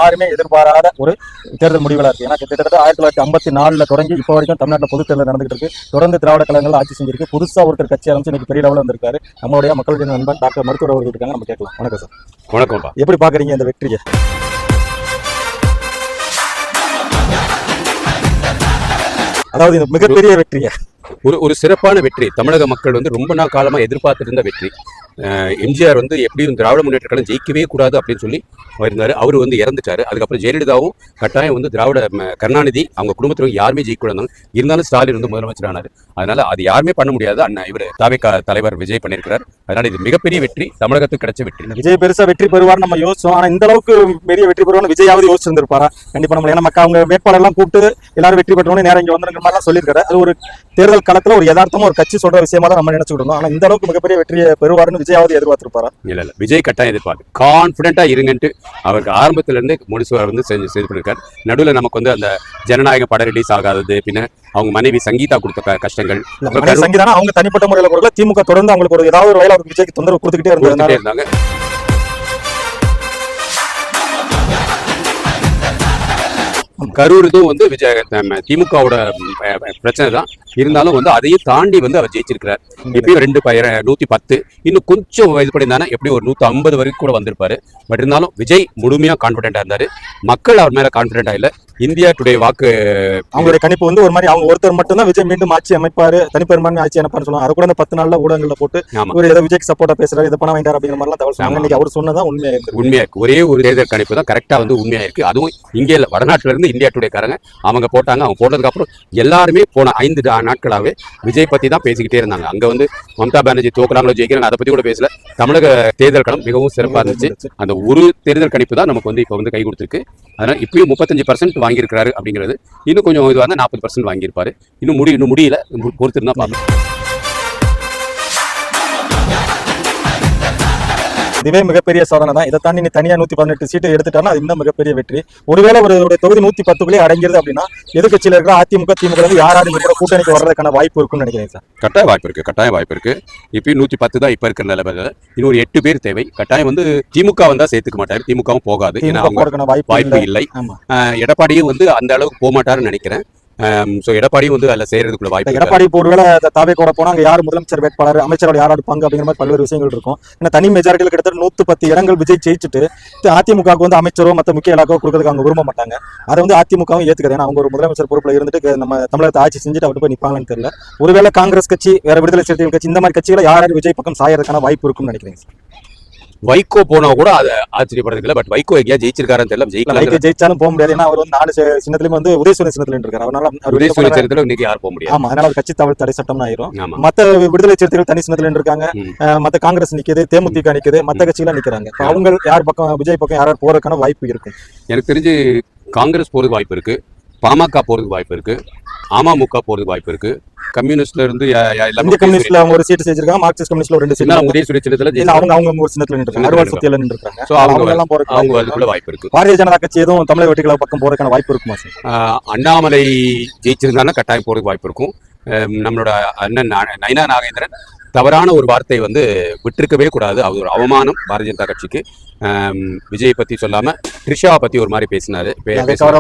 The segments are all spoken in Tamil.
யாருமே எதிர்பாராத ஒரு தேர்தல் முடிவுகளா இருக்கு. ஏன்னா கிட்டத்தட்ட 1954 தொடங்கி இப்போ வரைக்கும் தமிழ்நாட்டில் பொது தேர்தல் நடந்துகிட்டு இருக்கு. தொடர்ந்து திராவிட கழகங்கள் ஆட்சி செஞ்சிருக்கு. புதுசா ஒருத்தர் கட்சி ஆரம்பிச்சு இன்னைக்கு பெரிய லெவலில் வந்திருக்காரு. நம்மளுடைய மக்களுடைய நண்பன் டாக்டர் மருத்துவர் அவர்கள் இருக்காங்க, நம்ம கேட்கலாம். வணக்கம் சார். வணக்கம்ப்பா. எப்படி பாக்குறீங்க இந்த வெற்றியை? அதாவது இந்த மிகப்பெரிய வெற்றியை, ஒரு சிறப்பான வெற்றி. தமிழக மக்கள் வந்து ரொம்ப நாள் காலமா எதிர்பார்த்துட்டு இருந்த வெற்றி. எம்ஜிஆர் வந்து எப்படியும் திராவிட முன்னேற்ற கழகம் ஜெயிக்கவே கூடாது அப்படின்னு சொல்லி இருந்தாரு. அவர் வந்து இறந்துட்டாரு. அதுக்கப்புறம் ஜெயலலிதாவும் கட்டாயம் வந்து திராவிட கருணாநிதி அவங்க குடும்பத்தில் யாருமே ஜெயிக்கூடாது. இருந்தாலும் ஸ்டாலின் வந்து முதலமைச்சர் ஆனார். அதனால அது யாருமே பண்ண முடியாது. அண்ணன் இவர் தாவேகா தலைவர் விஜய் பண்ணியிருக்கிறார். அதனால இது மிகப்பெரிய வெற்றி, தமிழகத்துக்கு கிடைச்ச வெற்றி. விஜய் பெருசா வெற்றி பெறுவார் நம்ம யோசிச்சோம். ஆனா இந்த அளவுக்கு பெரிய வெற்றி பெறுவார்னு விஜயாவது யோசிச்சிருந்திருப்பாரா? கண்டிப்பா நம்ம ஏன்னா அவங்க வேட்பாளர் எல்லாம் கூப்பிட்டு எல்லாரும் வெற்றி பெற்றோன்னு நேரம் இங்க வந்துருங்கிற மாதிரி சொல்லியிருக்காரு. அது ஒரு தேர்தல் களத்துல ஒரு யதார்த்தமா ஒரு கட்சி சொல்ற விஷயமா தான் நம்ம நினைச்சுட்டு இருந்தோம். ஆனா இந்த அளவுக்கு மிகப்பெரிய வெற்றியை பெறுவார்னு விஜயாவது எதிர்பார்த்திருப்பாரா? இல்ல விஜய் கட்டாயம் எதிர்பார்த்து கான்பிடென்டா இருங்கன்ட்டு அவருக்கு ஆரம்பத்துல இருந்து முடிச்சுவார் வந்து செய்து பண்ணிருக்காரு. நடுவில் நமக்கு வந்து அந்த ஜனநாயக படம் ரிலீஸ் ஆகாதது, பின்ன அவங்க மனைவி சங்கீதா கொடுத்த கஷ்டங்கள், சங்கீதா அவங்க தனிப்பட்ட முறையில் கொடுக்கல. திமுக தொடர்ந்து அவங்களுக்கு ஒரு ஏதாவது ஒரு வகையில் அவருக்கு விஜய்க்கு தொந்தரவு கொடுத்துக்கிட்டே இருந்தாங்க. கரூருக்கும் வந்து விஜய் திமுகவோட பிரச்சனை தான் இருந்தாலும் வந்து அதையும் தாண்டி வந்து அவர் ஜெயிச்சிருக்கிறார். எப்பயும் 110 இன்னும் கொஞ்சம் இது பண்ணியிருந்தானே எப்படியும் ஒரு 150 வரைக்கும் கூட வந்திருப்பாரு. பட் இருந்தாலும் விஜய் முழுமையா கான்பிடென்டா இருந்தாரு. மக்கள் அவர் மேல கான்பிடென்டா இல்ல. இந்தியா டுடே வாக்கு அவங்களுடைய கணிப்பு வந்து ஒரு மாதிரி அவங்க ஒருத்தர் மட்டும் தான் விஜய் மீண்டும் ஆட்சி அமைப்பாரு, தனிப்பெரும்பான்மை ஆட்சி அமைப்பாரு சொல்லுவாங்க. அது கூட அந்த 10 நாள்ல ஊடகங்கள்ல போட்டு ஒரு ஏதோ விஜய்க்கு சப்போர்ட்டா பேசுறாரு, இதை பண்ண வேண்டாம் அப்படிங்கிற மாதிரிலாம் தகவல் சொன்னாங்க. இன்னைக்கு அவர் சொன்னதான் உண்மையா இருக்கு. ஒரே ஒரு தேர்தல் கணிப்பு தான் கரெக்டா வந்து உண்மையா இருக்கு. அதுவும் இங்கே இல்ல, வடநாட்டுல இருந்து இந்தியா டுடே காரங்க அவங்க போட்டாங்க. அவங்க போட்டதுக்கு அப்புறம் எல்லாருமே போன 5 நாட்களாவே விஜய் பத்தி தான் பேசிக்கிட்டே இருந்தாங்க. அங்க வந்து மம்தா பானர்ஜி தோக்குறாங்களோ ஜெயிக்கிறாங்க அதை பத்தி கூட பேசல. தமிழக தேர்தல் களம் மிகவும் சிறப்பா இருந்துச்சு. அந்த ஒரு தேர்தல் கணிப்பு தான் நமக்கு வந்து இப்ப வந்து கை கொடுத்துருக்கு. அதனால இப்பயும் 35% வாங்கியிருக்கிறாரு அப்படிங்கிறது. இன்னும் கொஞ்சம் இது வந்து 40% வாங்கியிருப்பாரு. இன்னும் முடியல, பொறுத்திருந்தா பார்க்கணும். இதுவே மிகப்பெரிய சாதனை தான். இதை தாண்டி நீ தனியா 118 சீட்டு எடுத்துட்டானா அது இன்னும் மிகப்பெரிய வெற்றி. ஒருவேளை ஒரு தொகுதி 110 அடங்கிறது அப்படின்னா எதிர்கட்சியில இருக்கிற அதிமுக திமுக யாராவது கூட்டணிக்கு வர்றதுக்கான வாய்ப்பு இருக்குன்னு நினைக்கிறேன் சார். கட்டாய வாய்ப்பு இருக்கு. இப்பயும் 110 தான் இப்ப இருக்கிற நிலைமையில. இன்னும் ஒரு 8 பேர் தேவை. கட்டாயம் வந்து திமுக வந்தா சேர்த்துக்க மாட்டாரு, திமுகவும் போகாது. ஏன்னா வாய்ப்பு இல்லை. எடப்பாடியும் வந்து அந்த அளவுக்கு போக மாட்டாருன்னு நினைக்கிறேன். எடப்பாடி வந்து அதில் செய்யறதுக்குள்ள வாய்ப்பு. எடப்பாடி இப்போ ஒருவேளை தாவேகோட போனா அங்க யார் முதலமைச்சர் வேட்பாளர், அமைச்சரோட யாராவது இருப்பாங்க அப்படிங்கிற மாதிரி பல்வேறு விஷயங்கள் இருக்கும். ஏன்னா தனி மெஜாரிட்டியில் கிட்டத்தட்ட 110 இடங்கள் விஜய் ஜெயிச்சுட்டு அதிமுகவுக்கு வந்து அமைச்சரோ மற்ற முக்கிய இலாக்கோ கொடுக்கறதுக்கு அவங்க விரும்ப மாட்டாங்க. அதை வந்து அதிமுகவும் ஏத்துக்கிறது. ஏன்னா அவங்க ஒரு முதலமைச்சர் பொறுப்புல இருந்துட்டு நம்ம தமிழகத்தை ஆட்சி செஞ்சுட்டு அவர் போய் நிப்பாங்கன்னு தெரியல. ஒருவேளை காங்கிரஸ் கட்சி, வேற விடுதலை சிறுத்தைகள் கட்சி, இந்த மாதிரி கட்சிகளை யாராவது விஜய் பக்கம் சாயறதுக்கான வாய்ப்பு இருக்குன்னு நினைக்கிறீங்க? வைகோ போனா கூட அதை ஆச்சரியப்படுறதுல. பட் வைகோ எங்கேயா ஜெயிச்சிருக்காருன்னு தெரியல. ஜெயிச்சாலும் போக முடியாது. ஏன்னா அவர் வந்து 4 சின்னத்திலும் வந்து உதயசூரியன் சின்னத்துல இருக்காரு. அதனால உதயசூரியன் சின்னத்துல இன்னைக்கு யாரும் போக முடியாது. ஆமா, அதனால கட்சி தடை சட்டம் ஆயிரும். மத்த விடுதலை சிறுத்தைகள் தனி சின்னத்துல இருக்காங்க. மத்த காங்கிரஸ் நிக்குது, தேமுதிக நிக்குது, மத்த கட்சிகள் நிக்கிறாங்க. அவங்க யார் பக்கம், விஜய் பக்கம் யாராவது போறதுக்கான வாய்ப்பு இருக்கு? எனக்கு தெரிஞ்சு காங்கிரஸ் போறதுக்கு வாய்ப்பு இருக்கு, பாமக போறதுக்கு வாய்ப்பு இருக்கு, அமமுக போறதுக்கு வாய்ப்பு இருக்கு. கம்யூனிஸ்ட்ல இருந்து இந்திய கம்யூனிஸ்ட்ல அவங்க ஒரு சீட் செஞ்சிருக்காங்க. Marxist கம்யூனிஸ்ட்ல 2 seat. உதயசூரிய சின்னத்துல அவங்க ஒரு சின்னத்துல நின்னுட்டாங்க. அறுவாள் சத்தியில நின்னுட்டாங்க. சோ அவங்க எல்லாம் போறதுக்கு அவங்க அதுக்குள்ள வாய்ப்பு இருக்கு. பாரதிய ஜனதா கட்சி எதுவும் தமிழக வெற்றிகளை பக்கம் போறதுக்கான வாய்ப்பு இருக்குமா சார்? அண்ணாமலை ஜெயிச்சிருந்தாலும் கட்டாயம் போறதுக்கு வாய்ப்பு இருக்கும். நம்மளோட அண்ணன் நயினா நாகேந்திரன் தவறான ஒரு வார்த்தை வந்து விட்டிருக்கவே கூடாது. அது ஒரு அவமானம் பாரதிய ஜனதா கட்சிக்கு. விஜய் பத்தி சொல்லாம த்ரிஷாவை பத்தி ஒரு மாதிரி பேசினாரு.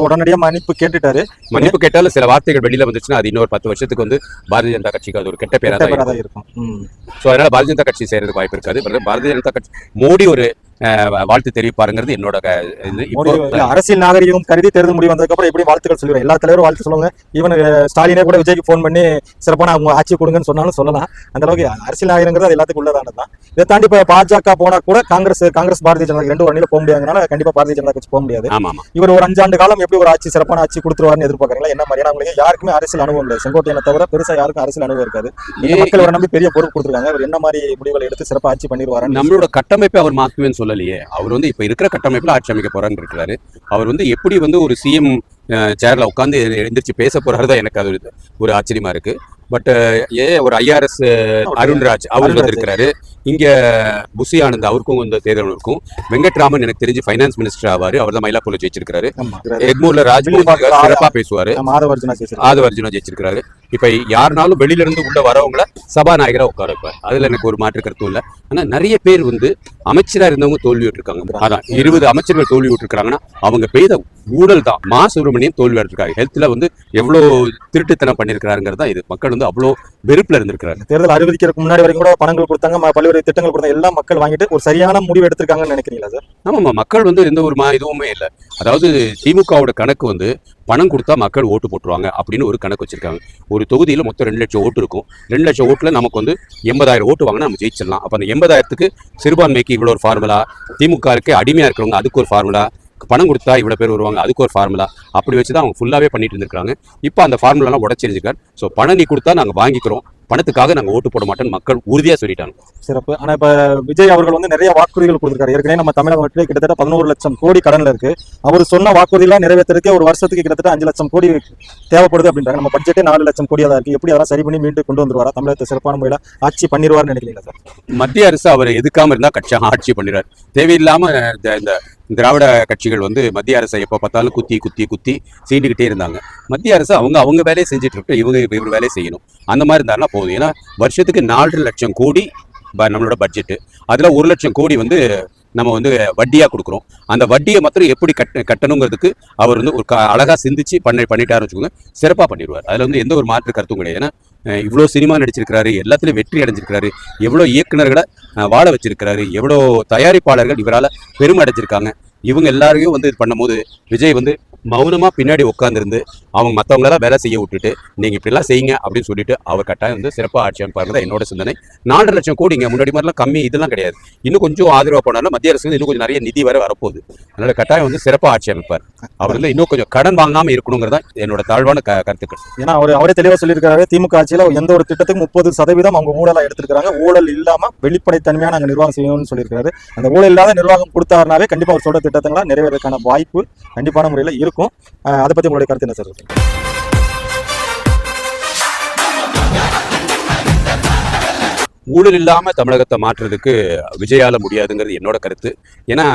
உடனடியாக மன்னிப்பு கேட்டுட்டாரு. மன்னிப்பு கேட்டாலும் சில வார்த்தைகள் வெளியில வந்துச்சுன்னா அது இன்னொரு 10 வருஷத்துக்கு வந்து பாரதிய ஜனதா கட்சிக்கு அது ஒரு கெட்ட பேரா தான் இருக்கும். சோ அதனால பாரதிய ஜனதா கட்சி செய்யறதுக்கு வாய்ப்பு இருக்காது. பாரதிய ஜனதா கட்சி மோடி ஒரு வாழ்த்து தெரிவிப்பாருங்கிறது என்னோட அரசியல் நாகரிகம் கருதி தேர்தல் முடிவு வந்ததுக்கு அப்புறம் எப்படி வாழ்த்துக்கள் சொல்லுவாங்க. எல்லா தலைவரும் வாழ்த்து சொல்லுவாங்க. ஈவன் ஸ்டாலினே கூட விஜய்க்கு போன் பண்ணி சிறப்பான அவங்க ஆட்சி கொடுங்கன்னு சொன்னாலும் சொல்லலாம். அந்த அளவுக்கு அரசியல் நாகரிகங்கிறது அது எல்லாத்துக்கும் உள்ளதானதான். இதை தாண்டி இப்ப பாஜக போனா கூட காங்கிரஸ் பாரதிய ஜனதா 2 அணியில போக முடியாதனால கண்டிப்பா பாரதிய ஜனதா கட்சி போக முடியாது. இவர் ஒரு 5 ஆண்டு காலம் எப்படி ஒரு ஆட்சி சிறப்பான ஆட்சி கொடுத்துருவாருன்னு எதிர்பார்க்கறீங்களா? என்ன மாதிரியான அவங்களுக்கு யாருக்குமே அரசியல் அனுபவம் இல்லை. செங்கோட்டையனை தவிர பெருசா யாருக்கும் அரசியல் அனுபவம் இருக்காது. மக்கள் ஒரு நம்பி பெரிய பொறுப்பு கொடுத்துருக்காங்க. அவர் என்ன மாதிரி முடிவுகளை எடுத்து சிறப்பாக ஆட்சி பண்ணிடுவாரு? நம்மளோட கட்டமைப்பை அவர் மாற்றுவேன்னு சொல்லலையே. அவர் வந்து இப்ப இருக்கிற கட்டமைப்புல ஆட்சி அமைக்க போறான்னு இருக்கிறாரு. அவர் வந்து எப்படி வந்து ஒரு சிஎம் சேர்ல உட்காந்து எந்திரிச்சு பேச போறாருதான் எனக்கு அது ஒரு ஆச்சரியமா இருக்கு. பட் ஒரு ஐஆர்எஸ் அருண்ராஜ் அவர் வந்திருக்கிறாரு. இங்க புசி ஆனந்த் அவருக்கும் வந்து தேர்தல் இருக்கும். வெங்கட்ராமன் எனக்கு தெரிஞ்சு ஃபைனான்ஸ் மினிஸ்டர் ஆவாரு. அவர் தான் மயிலாப்பூர்ல ஜெயிச்சிருக்காரு. எக்மூர்ல ராஜ்மோகன் சிறப்பா பேசுவாரு. ஆதவர்ஜுனா ஜெயிச்சிருக்காரு. இப்ப யாருனாலும் வெளியில இருந்து உள்ள வரவங்கள சபாநாயகரா உட்கார வைப்பார். அதுல எனக்கு ஒரு மாற்று கருத்தும் இல்லை. ஆனா நிறைய பேர் வந்து அமைச்சரா இருந்தவங்க தோல்வி விட்டுருக்காங்க. அதான் 20 அமைச்சர்கள் தோல்வி விட்டுருக்காங்கன்னா அவங்க பெய்த ஊழல் தான். மா சுப்பிரமணியன் தோல்வி அடைஞ்சிருக்காங்க. ஹெல்த்ல வந்து எவ்வளவு திருட்டுத்தனம் பண்ணிருக்கிறாருங்கிறது தான் இது. மக்கள் வந்து அவ்வளவு வெறுப்புல இருந்திருக்கிறாங்க. தேர்தல் அறிவிக்கிறதுக்கு முன்னாடி வரைக்கும் கூட பணங்கள் கொடுத்தாங்க, பல்வேறு திட்டங்கள் கொடுத்தாங்க, எல்லாம் மக்கள் வாங்கிட்டு ஒரு சரியான முடிவு எடுத்திருக்காங்கன்னு நினைக்கிறீங்களா சார்? ஆமாம்மா, மக்கள் வந்து எந்த ஒரு இதுவுமே இல்லை. அதாவது திமுகவோட கணக்கு வந்து பணம் கொடுத்தா மக்கள் ஓட்டு போட்டுருவாங்க அப்படின்னு ஒரு கணக்கு வச்சிருக்காங்க. ஒரு தொகுதியில் மொத்தம் 2 லட்சம் ஓட்டு இருக்கும். 2 லட்சம் ஓட்டுல நமக்கு வந்து 80,000 ஓட்டு வாங்கினா நம்ம ஜெயிச்சிடலாம். அப்போ அந்த 80,000க்கு சிறுபான்மைக்கு இவ்வளோ ஒரு ஃபார்முலா, திமுகவுக்கு அடிமையா இருக்கிறவங்க அதுக்கு ஒரு ஃபார்முலா, பணம் கொடுத்தா இவ்வளோ பேர் வருவாங்க அதுக்கு ஒரு ஃபார்முலா, அப்படி வச்சு தான் அவங்க ஃபுல்லாகவே பண்ணிட்டு இருந்திருக்காங்க. இப்போ அந்த ஃபார்முலாலாம் உடச்சிருக்காரு. ஸோ பணம் நீ கொடுத்தா நாங்கள் வாங்கிக்கிறோம், பணத்துக்காக நாங்கள் ஓட்டு போட மாட்டோம்னு மக்கள் உறுதியாக சொல்லிட்டாங்க. சிறப்பு. ஆனா இப்ப விஜய் அவர்கள் வந்து நிறைய வாக்குறுதிகள் கொடுத்திருக்காரு. ஏற்கனவே நம்ம தமிழக மக்களுக்கு கிட்டத்தட்ட 11 லட்சம் கோடி கடன்ல இருக்கு. அவர் சொன்ன வாக்குறுதியெல்லாம் நிறைவேற்றுறதுக்கு ஒரு வருஷத்துக்கு கிட்டத்தட்ட 5 லட்சம் கோடி தேவைப்படுது அப்படின்றாங்க. நம்ம பட்ஜெட்டே 4 லட்சம் கோடியா தான் இருக்கு. எப்படி அதெல்லாம் சரி பண்ணி மீண்டும் கொண்டு வந்துருவாரா? தமிழகத்தை சிறப்பான முறையில் ஆட்சி பண்ணிடுவார்னு நினைக்கிறீங்களா சார்? மத்திய அரசு அவர் எதுக்காம இருந்தா கட்சியாக ஆட்சி பண்ணிடுறாரு. தேவையில்லாம இந்த திராவிட கட்சிகள் வந்து மத்திய அரசை எப்போ பார்த்தாலும் குத்தி சீண்டிக்கிட்டே இருந்தாங்க. மத்திய அரசு அவங்க வேலையை செஞ்சுட்டு இருக்கு, இவங்க வேலையை செய்யணும். அந்த மாதிரி இருந்தாருன்னா போதும். ஏன்னா வருஷத்துக்கு 4 லட்சம் கோடி நம்மளோட பட்ஜெட்டு. அதுல 1 லட்சம் கோடி வந்து நம்ம வந்து வட்டியா கொடுக்குறோம். அந்த வட்டியை மாத்திரம் எப்படி கட்டணுங்கிறதுக்கு அவர் வந்து ஒரு அழகா சிந்திச்சு பண்ணிட்டாருன்னு வச்சுக்கோங்க, சிறப்பா பண்ணிடுவார். அதுல வந்து எந்த ஒரு மாற்று கருத்தும் கிடையாது. ஏன்னா இவ்வளோ சினிமா நடிச்சிருக்கிறாரு, எல்லாத்துலயும் வெற்றி அடைஞ்சிருக்கிறாரு, எவ்வளோ இயக்குநர்களை வாழ வச்சிருக்கிறாரு, எவ்வளோ தயாரிப்பாளர்கள் இவரால் பெருமை அடைஞ்சிருக்காங்க. இவங்க எல்லாரையும் வந்து இது பண்ணும்போது விஜய் வந்து மௌனமா பின்னாடி உட்காந்துருந்து அவங்க மற்றவங்களெல்லாம் வேலை செய்ய விட்டுட்டு நீங்க இப்படிலாம் செய்யுங்க அப்படின்னு சொல்லிட்டு அவர் கட்டாயம் வந்து சிறப்பாக ஆட்சி அமைப்பாருங்க என்னோட சிந்தனை. 4 லட்சம் கோடிங்க, முன்னாடி மாதிரிலாம் கம்மி இதெல்லாம் கிடையாது. இன்னும் கொஞ்சம் ஆதரவு போனாலும் மத்திய அரசு இன்னும் கொஞ்சம் நிறைய நிதி வர வரப்போகுது. அதனால கட்டாயம் வந்து சிறப்பாக ஆட்சி அமைப்பார். அவர் வந்து இன்னும் கொஞ்சம் கடன் வாங்காம இருக்கணுங்கிறதா என்னோட தாழ்வான கருத்துக்கள். ஏன்னா அவரே தெளிவாக சொல்லியிருக்காரு, திமுக ஆட்சியில் எந்த ஒரு திட்டத்துக்கும் 30% அவங்க ஊழலா எடுத்திருக்காங்க. ஊழல் இல்லாம வெளிப்படைத்தன்மையா நாங்கள் நிர்வாகம் செய்யணும்னு சொல்லியிருக்காரு. அந்த ஊழல் இல்லாத நிர்வாகம் கொடுத்தாருனாவே கண்டிப்பா அவர் சொல்ற திட்டங்களை நிறைவேறதுக்கான வாய்ப்பு கண்டிப்பான முறையில் இருக்கும். அதை பத்தி உங்களுடைய கருத்து என்ன சார்? ஊழல் இல்லாம தமிழகத்தை மாற்றுறதுக்கு விஜயால முடியாதுங்கிறது என்னோட கருத்து. ஏன்னா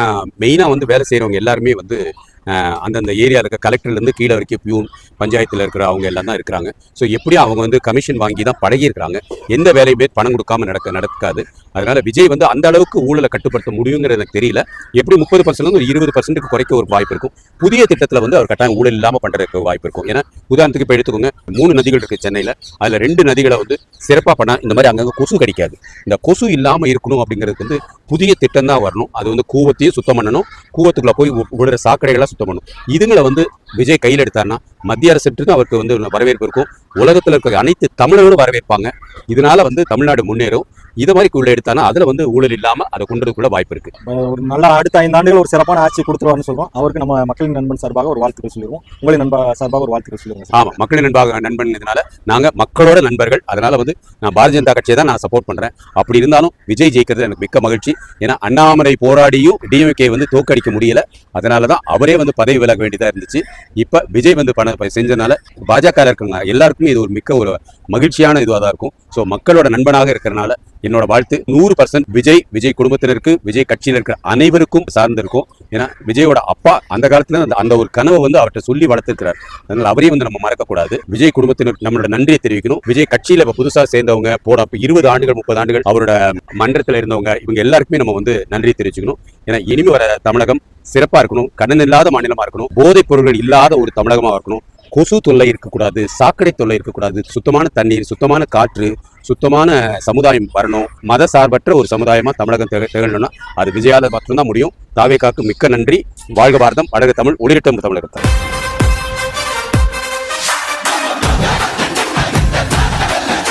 மெயினா வந்து வேலை செய்யறவங்க எல்லாருமே வந்து அந்தந்த ஏரியா இருக்க கலெக்டர்லேருந்து கீழே வரைக்கும் பியூன் பஞ்சாயத்தில் இருக்கிற அவங்க எல்லாம் தான் இருக்கிறாங்க. ஸோ எப்படியும் அவங்க வந்து கமிஷன் வாங்கி தான் பழகியிருக்கிறாங்க. எந்த வேலையுமே பணம் கொடுக்காம நடக்காது. அதனால விஜய் வந்து அந்த அளவுக்கு ஊழலை கட்டுப்படுத்த முடியுங்கிறது எனக்கு தெரியல. எப்படி 30% ஒரு 20% குறைக்க ஒரு வாய்ப்பு இருக்கும். புதிய திட்டத்தில் வந்து அவர் கட்டாயம் ஊழல் இல்லாமல் பண்ணுறதுக்கு வாய்ப்பு இருக்கும். ஏன்னா உதாரணத்துக்கு இப்போ எடுத்துக்கோங்க, 3 நதிகள் இருக்கு சென்னையில். அதில் 2 நதிகளை வந்து சிறப்பாக பண்ணால் இந்த மாதிரி அங்கங்கே கொசு கடிக்காது. இந்த கொசு இல்லாமல் இருக்கணும் அப்படிங்கிறதுக்கு வந்து புதிய திட்டம் தான் வரணும். அது வந்து கூவத்தையும் சுத்தம் பண்ணணும், கூவத்துக்குள்ள போய் விடுற சாக்கடைகளை சுத்தம் பண்ணணும். இதுங்களை வந்து விஜய் கையில் எடுத்தாருன்னா மத்திய அரசுக்கு அவருக்கு வந்து வரவேற்பு இருக்கும். உலகத்தில் இருக்கிற அனைத்து தமிழர்களும் வரவேற்பாங்க. இதனால வந்து தமிழ்நாடு முன்னேறும். இதை மாதிரி உள்ள எடுத்தானா அதுல வந்து ஊழல் இல்லாம அதை கொண்டதுக்குள்ள வாய்ப்பு இருக்கு. ஒரு நல்ல அடுத்த 5 ஆண்டுகள் ஒரு சிறப்பான ஆட்சி கொடுத்துருவாருன்னு சொல்றோம். அவருக்கு நம்ம மக்களின் நண்பன் சார்பாக ஒரு வாழ்த்துக்கள் சொல்லிடுவோம். உங்களின் நண்பா சார்பாக ஒரு வாழ்த்துக்கள் சொல்லுங்க. ஆமா, மக்களின் நண்பன் இதனால நாங்க மக்களோட நண்பர்கள். அதனால வந்து நான் பாரதிய ஜனதா கட்சியை தான் நான் சப்போர்ட் பண்றேன். அப்படி இருந்தாலும் விஜய் ஜெயிக்கிறது எனக்கு மிக்க மகிழ்ச்சி. ஏன்னா அண்ணாமலை போராடியும் டிஎம்கே வந்து தோக்கடிக்க முடியல. அதனாலதான் அவரே வந்து பதவி விலக வேண்டியதா இருந்துச்சு. இப்ப விஜய் வந்து செஞ்சதுனால பாஜக இருக்காங்க எல்லாருக்குமே இது ஒரு மிக்க ஒரு மகிழ்ச்சியான இதுவாக தான் இருக்கும். ஸோ மக்களோட நண்பனாக இருக்கிறனால என்னோட வாழ்த்து 100% விஜய் குடும்பத்தினருக்கு, விஜய் கட்சியில் இருக்கிற அனைவருக்கும் சார்ந்திருக்கும். ஏன்னா விஜயோட அப்பா அந்த காலத்துல அந்த ஒரு கனவை வந்து அவர்கிட்ட சொல்லி வளர்த்திருக்கிறார். அதனால அவரையும் வந்து நம்ம மறக்கக்கூடாது. விஜய் குடும்பத்தினருக்கு நம்மளோட நன்றியை தெரிவிக்கணும். விஜய் கட்சியில இப்ப புதுசா சேர்ந்தவங்க, 20 ஆண்டுகள் 30 ஆண்டுகள் அவரோட மன்றத்தில் இருந்தவங்க, இவங்க எல்லாருக்குமே நம்ம வந்து நன்றி தெரிவிச்சுக்கணும். ஏன்னா இனிமே வர தமிழகம் சிறப்பா இருக்கணும், கடன் இல்லாத மாநிலமா இருக்கணும், போதைப் பொருட்கள் இல்லாத ஒரு தமிழகமா இருக்கணும், கொசு தொல்லை இருக்கக்கூடாது, சாக்கடை தொல்லை இருக்கக்கூடாது, சுத்தமான தண்ணீர், சுத்தமான காற்று, சுத்தமான சமுதாயம் வரணும். மத சார்பற்ற ஒரு சமுதாயமா தமிழகம் திகழணும்னா அது விஜயால மட்டும்தான் முடியும். தாவேகாக்கு மிக்க நன்றி. வாழ்க பாரதம், அழகு தமிழ், ஒளிரட்டும் தமிழகத்தை.